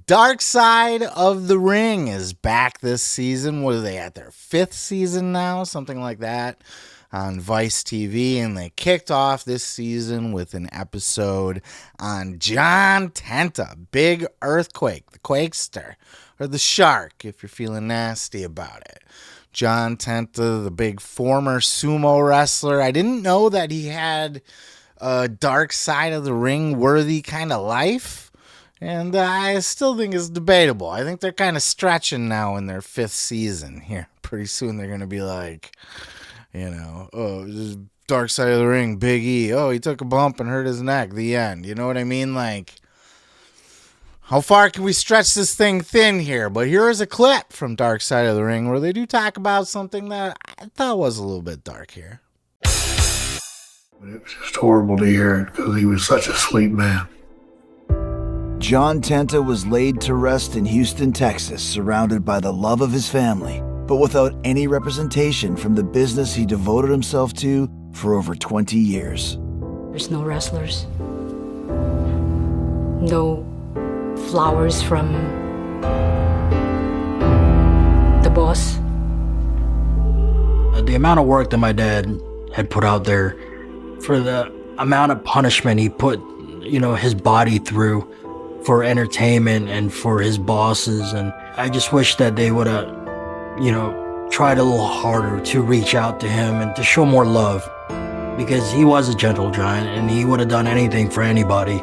Dark Side of the Ring is back this season. What are they at, their 5th season now? Something like that on Vice TV. And they kicked off this season with an episode on John Tenta, Big Earthquake, the Quakester, or the Shark, if you're feeling nasty about it. John Tenta, the big former sumo wrestler. I didn't know that he had a Dark Side of the Ring worthy kind of life. And I still think it's debatable. I think they're kind of stretching now in their 5th season here. Pretty soon they're going to be like, oh, this is Dark Side of the Ring, Big E. Oh, he took a bump and hurt his neck. The end. You know what I mean? Like, how far can we stretch this thing thin here? But here is a clip from Dark Side of the Ring where they do talk about something that I thought was a little bit dark here. It was just horrible to hear it because he was such a sweet man. John Tenta was laid to rest in Houston, Texas, surrounded by the love of his family, but without any representation from the business he devoted himself to for over 20 years. There's no wrestlers. No flowers from the boss. The amount of work that my dad had put out there, for the amount of punishment he put, his body through for entertainment and for his bosses. And I just wish that they would have, tried a little harder to reach out to him and to show more love, because he was a gentle giant and he would have done anything for anybody.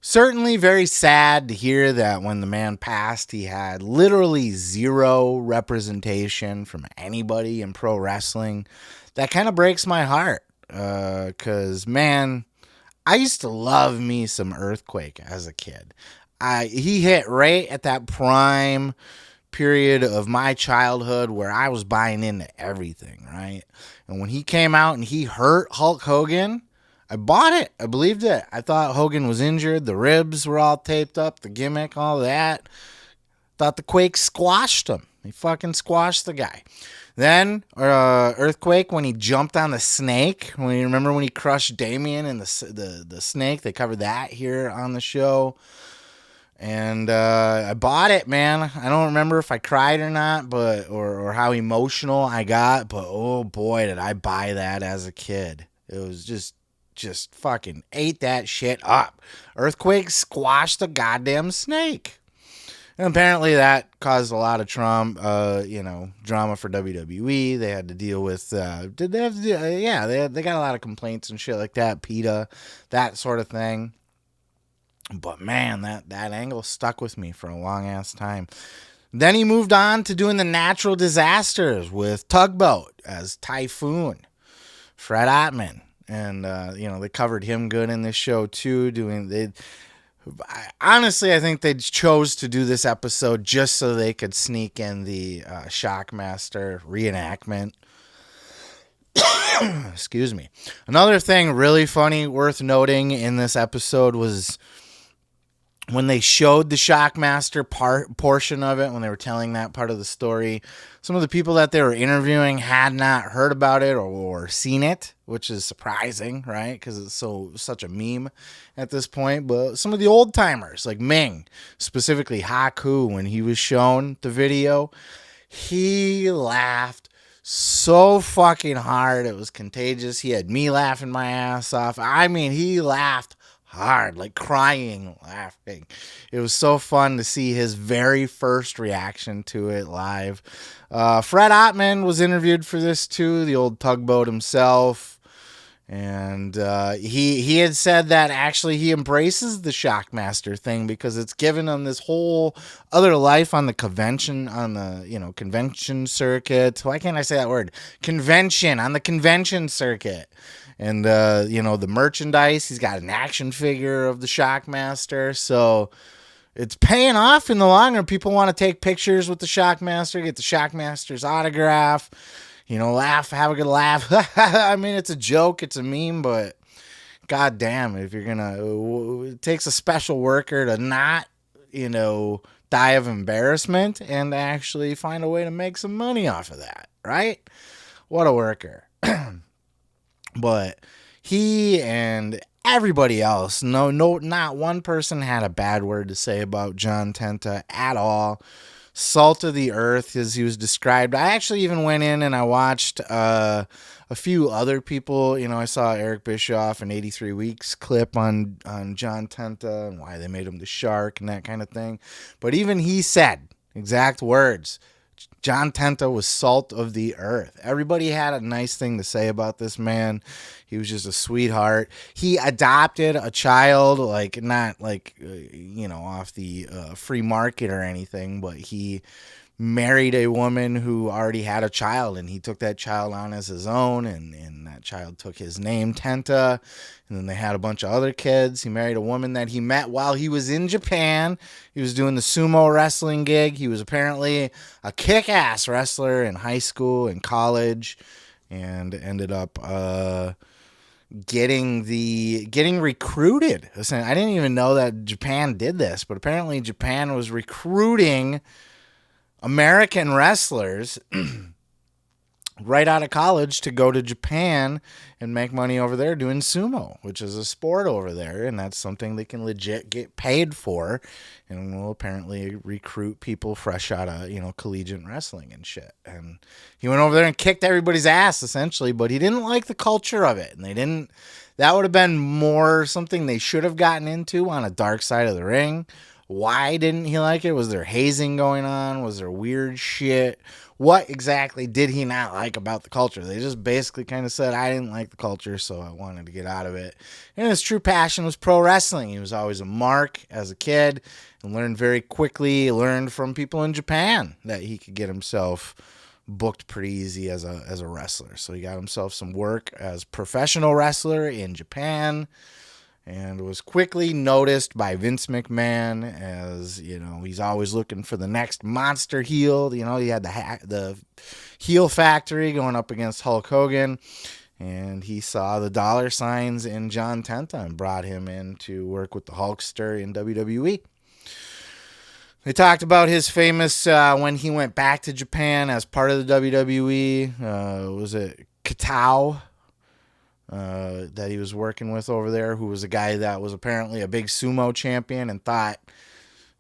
Certainly very sad to hear that when the man passed, he had literally zero representation from anybody in pro wrestling. That kind of breaks my heart, because, man, I used to love me some Earthquake as a kid. He hit right at that prime period of my childhood where I was buying into everything, right? And when he came out and he hurt Hulk Hogan, I bought it. I believed it. I thought Hogan was injured. The ribs were all taped up, the gimmick, all that. Thought the Quake squashed him. He fucking squashed the guy. Then Earthquake, when he jumped on the snake, when you remember when he crushed Damien and the snake, they covered that here on the show. And I bought it, man. I don't remember if I cried or not, but or how emotional I got, but oh boy, did I buy that as a kid. It was just fucking ate that shit up. Earthquake squashed the goddamn snake. And apparently that caused a lot of drama for WWE. They had to deal with, they got a lot of complaints and shit like that, PETA, that sort of thing. But man, that angle stuck with me for a long ass time. Then he moved on to doing the natural disasters with Tugboat as Typhoon, Fred Ottman. And, they covered him good in this show too, honestly, I think they chose to do this episode just so they could sneak in the Shockmaster reenactment. Excuse me. Another thing really funny worth noting in this episode was when they showed the Shockmaster portion of it, when they were telling that part of the story, some of the people that they were interviewing had not heard about it or seen it, which is surprising, right? Because it's such a meme at this point. But some of the old timers, like Ming, specifically Haku, when he was shown the video, he laughed so fucking hard. It was contagious. He had me laughing my ass off. I mean, he laughed hard, like crying, laughing. It was so fun to see his very first reaction to it live. Fred Ottman was interviewed for this too, the old Tugboat himself. And he had said that actually he embraces the Shockmaster thing because it's given him this whole other life on the convention, convention circuit. Why can't I say that word? Convention, on the convention circuit. And, the merchandise, he's got an action figure of the Shockmaster. So it's paying off in the long run. People want to take pictures with the Shockmaster, get the Shockmaster's autograph, laugh, have a good laugh. I mean, it's a joke, it's a meme, but goddamn, if you're it takes a special worker to not, die of embarrassment and actually find a way to make some money off of that, right? What a worker. But he and everybody else, not one person had a bad word to say about John Tenta at all. Salt of the earth, as he was described. I actually even went in and I watched a few other people. You know, I saw Eric Bischoff and 83 Weeks clip on John Tenta and why they made him the shark and that kind of thing. But even he said, exact words, John Tenta was salt of the earth. Everybody had a nice thing to say about this man. He was just a sweetheart. He adopted a child, like not like, off the free market or anything, but he married a woman who already had a child, and he took that child on as his own, and that child took his name, Tenta, and then they had a bunch of other kids. He married a woman that he met while he was in Japan. He was doing the sumo wrestling gig. He was apparently a kick-ass wrestler in high school and college, and ended up getting recruited. Listen, I didn't even know that Japan did this, but apparently Japan was recruiting American wrestlers right out of college to go to Japan and make money over there doing sumo, which is a sport over there, and that's something they can legit get paid for, and will apparently recruit people fresh out of, collegiate wrestling and shit. And he went over there and kicked everybody's ass, essentially, but he didn't like the culture of it, and that would have been more something they should have gotten into on a dark side of the ring. Why didn't he like it? Was there hazing going on? Was there weird shit? What exactly did he not like about the culture? They just basically kind of said, I didn't like the culture, so I wanted to get out of it. And his true passion was pro wrestling. He was always a mark as a kid and learned very quickly, learned from people in Japan that he could get himself booked pretty easy as a wrestler. So he got himself some work as professional wrestler in Japan, and was quickly noticed by Vince McMahon as, he's always looking for the next monster heel. He had the heel factory going up against Hulk Hogan, and he saw the dollar signs in John Tenta and brought him in to work with the Hulkster in WWE. They talked about his famous, when he went back to Japan as part of the WWE, was it Katao? That he was working with over there, who was a guy that was apparently a big sumo champion and thought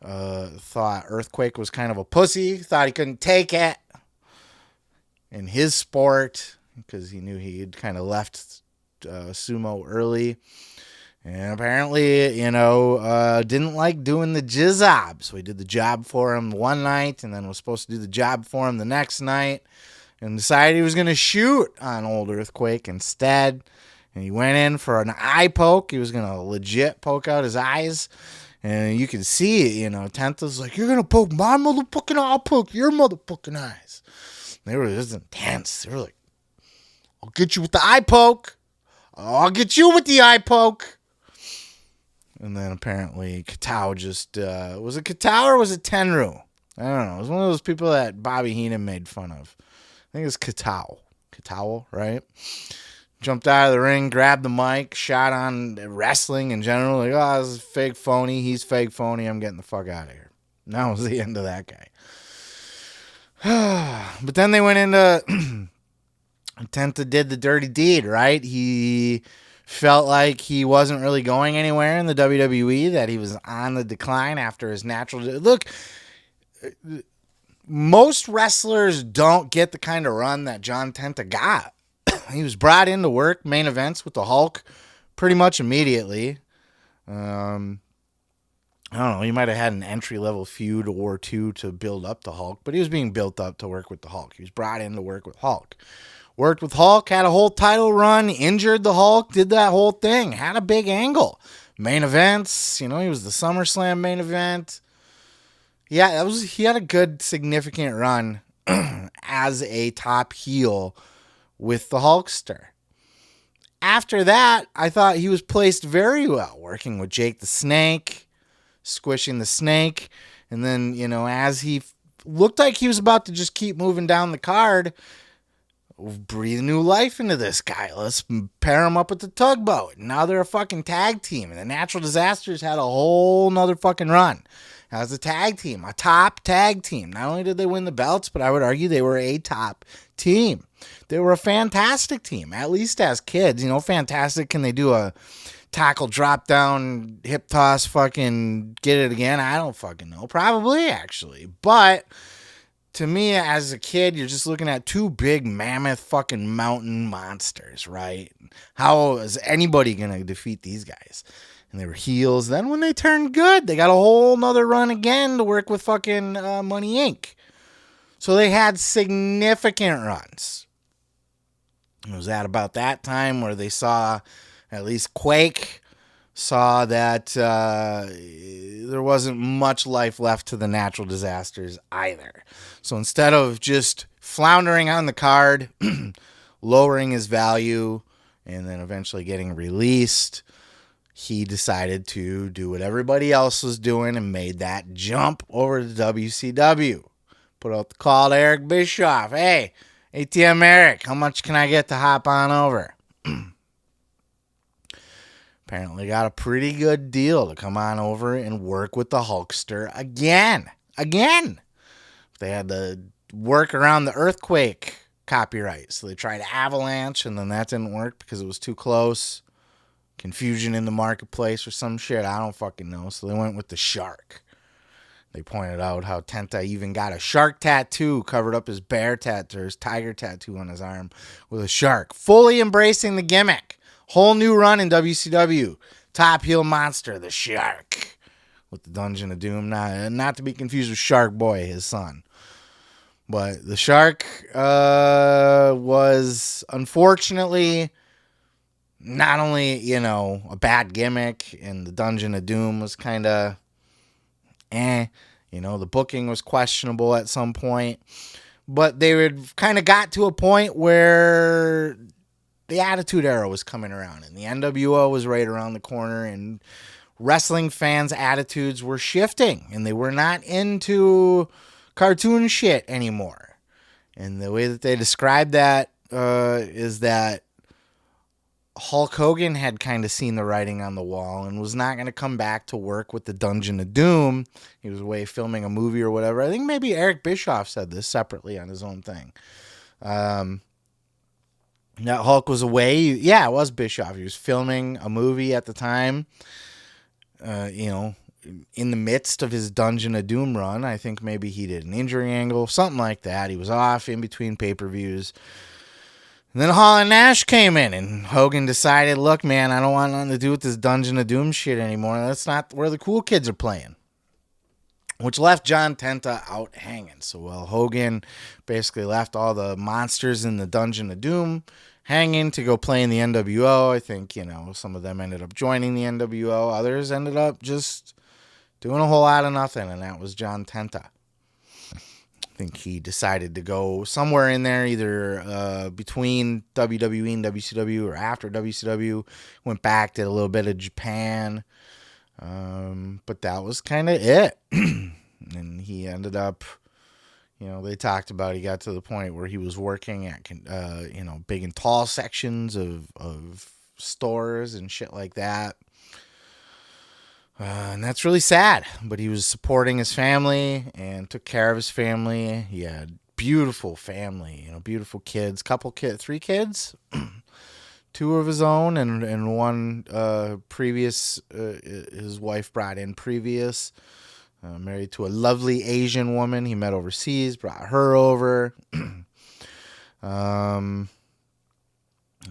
Earthquake was kind of a pussy, thought he couldn't take it in his sport because he knew he had kind of left sumo early, and apparently didn't like doing the job. So he did the job for him one night and then was supposed to do the job for him the next night, and decided he was going to shoot on old Earthquake instead. And he went in for an eye poke. He was going to legit poke out his eyes. And you can see it, Tenta's like, you're going to poke my motherfucking eye, I'll poke your motherfucking eyes. And they were just intense. They were like, I'll get you with the eye poke. I'll get you with the eye poke. And then apparently Katao just, was it Katao or was it Tenryu? I don't know. It was one of those people that Bobby Heenan made fun of. I think it's Katao. Katao, right? Jumped out of the ring, grabbed the mic, shot on wrestling in general. Like, oh, this is fake phony. He's fake phony. I'm getting the fuck out of here. And that was the end of that guy. But then they went into Tenta did the dirty deed, right? He felt like he wasn't really going anywhere in the WWE, that he was on the decline after his natural... Look... Most wrestlers don't get the kind of run that John Tenta got. He was brought in to work main events with the Hulk pretty much immediately. I don't know, he might have had an entry-level feud or two to build up the Hulk, but he was being built up to work with the Hulk. He was brought in to work with Hulk. Worked with Hulk, had a whole title run, injured the Hulk, did that whole thing, had a big angle. Main events, he was the SummerSlam main event. Yeah, he had a good, significant run as a top heel with the Hulkster. After that, I thought he was placed very well, working with Jake the Snake, squishing the Snake, and then, as he looked like he was about to just keep moving down the card, breathe new life into this guy. Let's pair him up with the Tugboat. Now they're a fucking tag team, and the Natural Disasters had a whole nother fucking run as a tag team, a top tag team. Not only did they win the belts, but I would argue they were a top team. They were a fantastic team, at least as kids. Fantastic. Can they do a tackle, drop down, hip toss, fucking get it again? I don't fucking know. Probably, actually. But to me, as a kid, you're just looking at two big mammoth fucking mountain monsters, right? How is anybody going to defeat these guys? And they were heels. Then when they turned good, they got a whole nother run again to work with fucking Money Inc. So they had significant runs. It was at about that time where they saw, at least Quake, saw that there wasn't much life left to the natural disasters either. So instead of just floundering on the card, lowering his value, and then eventually getting released, he decided to do what everybody else was doing and made that jump over to WCW. Put out the call to Eric Bischoff. Hey, ATM Eric, how much can I get to hop on over? Apparently got a pretty good deal to come on over and work with the Hulkster again. They had to work around the Earthquake copyright. So they tried Avalanche, and then that didn't work because it was too close. Confusion in the marketplace or some shit. I don't fucking know. So they went with the Shark. They pointed out how Tenta even got a shark tattoo, covered up his bear tattoo, or his tiger tattoo on his arm with a shark. Fully embracing the gimmick. Whole new run in WCW. Top heel monster, the Shark. With the Dungeon of Doom. Not to be confused with Shark Boy, his son. But the Shark was unfortunately not only, a bad gimmick, and the Dungeon of Doom was kind of the booking was questionable at some point, but they had kind of got to a point where the Attitude Era was coming around, and the NWO was right around the corner, and wrestling fans' attitudes were shifting, and they were not into cartoon shit anymore. And the way that they described that is that Hulk Hogan had kind of seen the writing on the wall and was not going to come back to work with the Dungeon of Doom. He was away filming a movie or whatever. I think maybe Eric Bischoff said this separately on his own thing. That Hulk was away. Yeah, it was Bischoff. He was filming a movie at the time, in the midst of his Dungeon of Doom run. I think maybe he did an injury angle, something like that. He was off in between pay-per-views. And then Hall and Nash came in, and Hogan decided, look, man, I don't want nothing to do with this Dungeon of Doom shit anymore. That's not where the cool kids are playing. Which left John Tenta out hanging. So while Hogan basically left all the monsters in the Dungeon of Doom hanging to go play in the NWO, I think, some of them ended up joining the NWO. Others ended up just doing a whole lot of nothing, and that was John Tenta. I think he decided to go somewhere in there, either between WWE and WCW or after WCW. Went back, did a little bit of Japan. But that was kind of it. And he ended up, they talked about he got to the point where he was working at, big and tall sections of stores and shit like that. And that's really sad, but he was supporting his family and took care of his family. He had beautiful family, beautiful kids, three kids, two of his own and one previous, his wife brought in previous, married to a lovely Asian woman he met overseas, brought her over.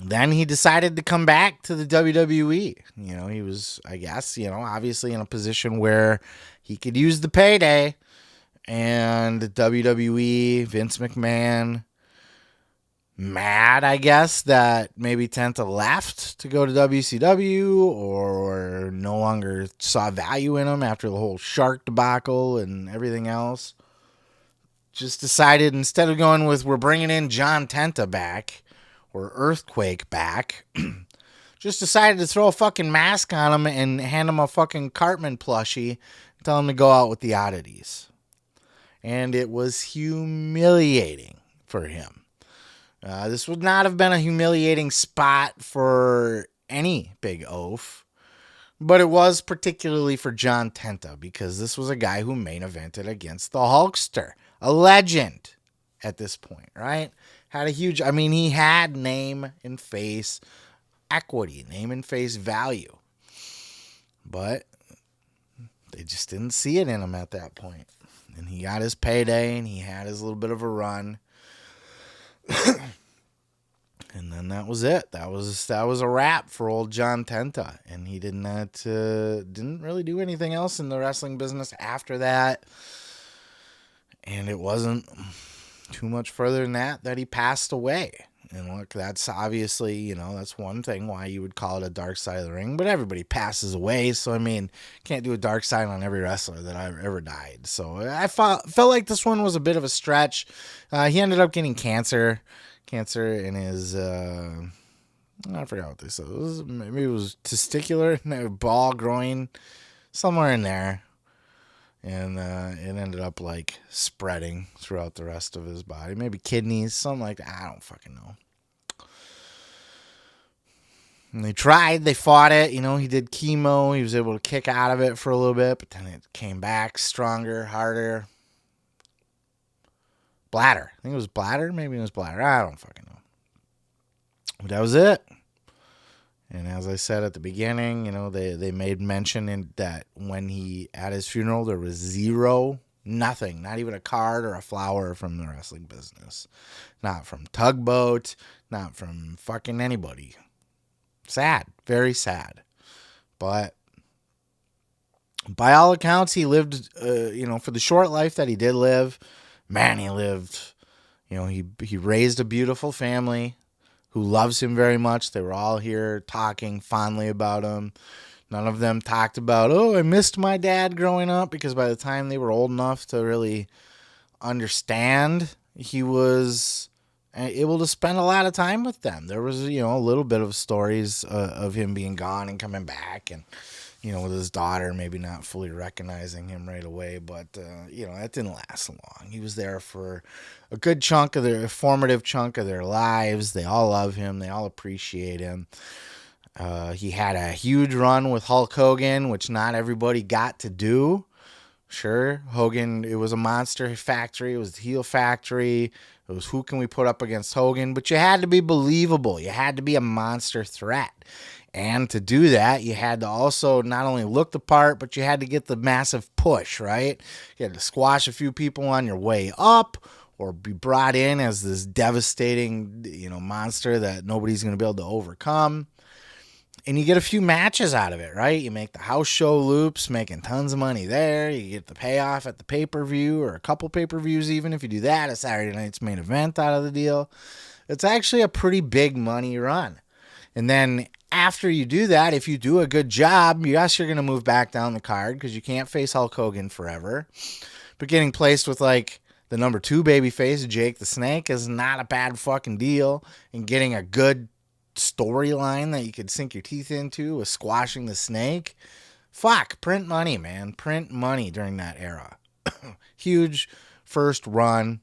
Then he decided to come back to the WWE. He was, I guess, obviously in a position where he could use the payday. And the WWE, Vince McMahon, mad, I guess, that maybe Tenta left to go to WCW or no longer saw value in him after the whole Shark debacle and everything else. Just decided, instead of going with, we're bringing in John Tenta back, or Earthquake back, just decided to throw a fucking mask on him and hand him a fucking Cartman plushie and tell him to go out with the oddities. And it was humiliating for him. This would not have been a humiliating spot for any big oaf, but it was particularly for John Tenta, because this was a guy who main evented against the Hulkster, a legend at this point, right? Had a huge, he had name and face equity, name and face value. But they just didn't see it in him at that point. And he got his payday, and he had his little bit of a run. And then that was it. That was a wrap for old John Tenta. And he didn't really do anything else in the wrestling business after that. And it wasn't too much further than that he passed away. And look, that's obviously, that's one thing why you would call it a dark side of the ring, but everybody passes away. So, I mean, can't do a dark side on every wrestler that ever died. So I felt like this one was a bit of a stretch. He ended up getting cancer in his, I forgot what they said. Maybe it was testicular, ball growing, somewhere in there. And it ended up like spreading throughout the rest of his body. Maybe kidneys, something like that. I don't fucking know. And they fought it. He did chemo. He was able to kick out of it for a little bit, but then it came back stronger, harder. Bladder. I think it was bladder. Maybe it was bladder. I don't fucking know. But that was it. And as I said at the beginning, they made mention in that when at his funeral, there was nothing, not even a card or a flower from the wrestling business. Not from Tugboat, not from fucking anybody. Sad, very sad. But by all accounts, he lived, for the short life that he did live, man, he lived, he raised a beautiful family who loves him very much. They were all here talking fondly about him. None of them talked about, I missed my dad growing up, because by the time they were old enough to really understand, he was able to spend a lot of time with them. There was, a little bit of stories of him being gone and coming back, and, with his daughter maybe not fully recognizing him right away, but, that didn't last long. He was there for a good formative chunk of their lives. They all love him. They all appreciate him. He had a huge run with Hulk Hogan, which not everybody got to do. Sure, Hogan, it was a monster factory. It was the heel factory. It was who can we put up against Hogan? But you had to be believable. You had to be a monster threat. And to do that, you had to also not only look the part, but you had to get the massive push, right? You had to squash a few people on your way up, or be brought in as this devastating, monster that nobody's going to be able to overcome. And you get a few matches out of it, right? You make the house show loops, making tons of money there. You get the payoff at the pay-per-view, or a couple pay-per-views even, if you do that, a Saturday night's main event out of the deal. It's actually a pretty big money run. And then after you do that, if you do a good job, yes, you're going to move back down the card, because you can't face Hulk Hogan forever. But getting placed with, like, the number 2 babyface, Jake the Snake, is not a bad fucking deal. And getting a good storyline that you could sink your teeth into with squashing the Snake. Fuck, print money, man. Print money during that era. Huge first run.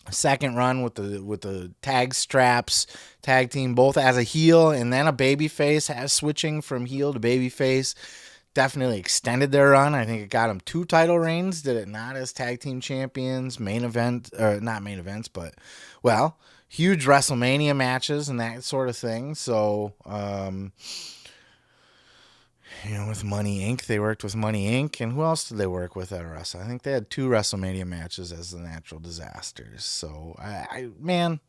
Second run with the tag straps, tag team, both as a heel and then a babyface, as switching from heel to babyface. Definitely extended their run. I think it got them 2 title reigns, did it not, as tag team champions, main event, or not main events, but, well, huge WrestleMania matches and that sort of thing. So, with Money Inc., they worked with Money Inc., and who else did they work with at Wrestle? I think they had 2 WrestleMania matches as the Natural Disasters. So, man,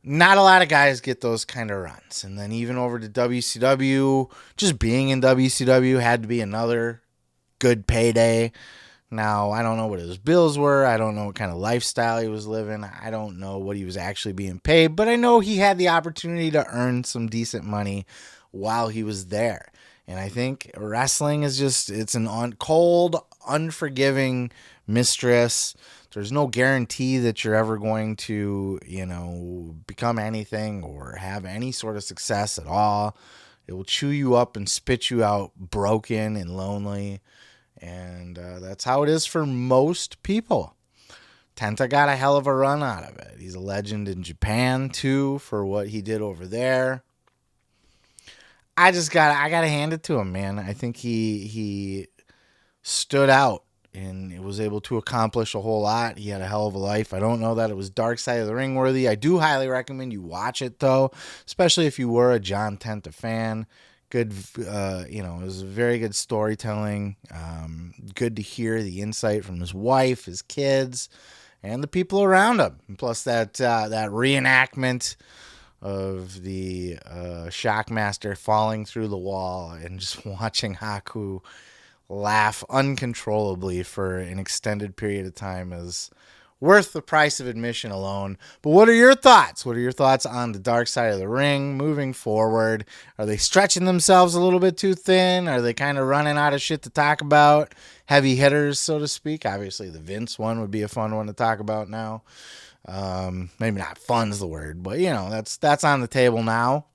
not a lot of guys get those kind of runs. And then even over to WCW, just being in WCW had to be another good payday. Now, I don't know what his bills were. I don't know what kind of lifestyle he was living. I don't know what he was actually being paid. But I know he had the opportunity to earn some decent money while he was there. And I think wrestling is it's an cold, unforgiving mistress. There's no guarantee that you're ever going to, become anything or have any sort of success at all. It will chew you up and spit you out broken and lonely. And that's how it is for most people. Tenta got a hell of a run out of it. He's a legend in Japan, too, for what he did over there. I gotta hand it to him, man. I think he stood out and was able to accomplish a whole lot. He had a hell of a life. I don't know that it was Dark Side of the Ring worthy. I do highly recommend you watch it, though, especially if you were a John Tenta fan. Good, it was very good storytelling. Good to hear the insight from his wife, his kids, and the people around him. And plus that reenactment of the Shockmaster falling through the wall and just watching Haku laugh uncontrollably for an extended period of time is worth the price of admission alone. But what are your thoughts? What are your thoughts on the Dark Side of the Ring moving forward? Are they stretching themselves a little bit too thin? Are they kind of running out of shit to talk about? Heavy hitters, so to speak. Obviously, the Vince one would be a fun one to talk about now. Maybe not fun's the word, but that's on the table now.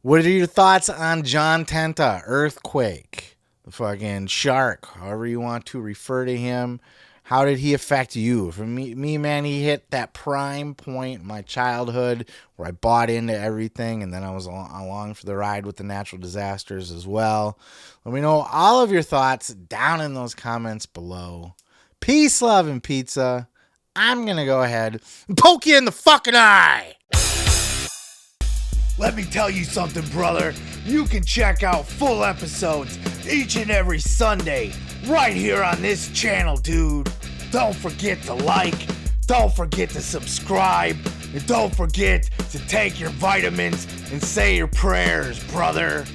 What are your thoughts on John Tenta, Earthquake, the fucking shark, however you want to refer to him? How did he affect you? For me, man, he hit that prime point in my childhood where I bought into everything, and then I was along for the ride with the natural disasters as well. Let me know all of your thoughts down in those comments below. Peace, love, and pizza. I'm going to go ahead and poke you in the fucking eye. Let me tell you something, brother. You can check out full episodes each and every Sunday right here on this channel, dude. Don't forget to like, don't forget to subscribe, and don't forget to take your vitamins and say your prayers, brother.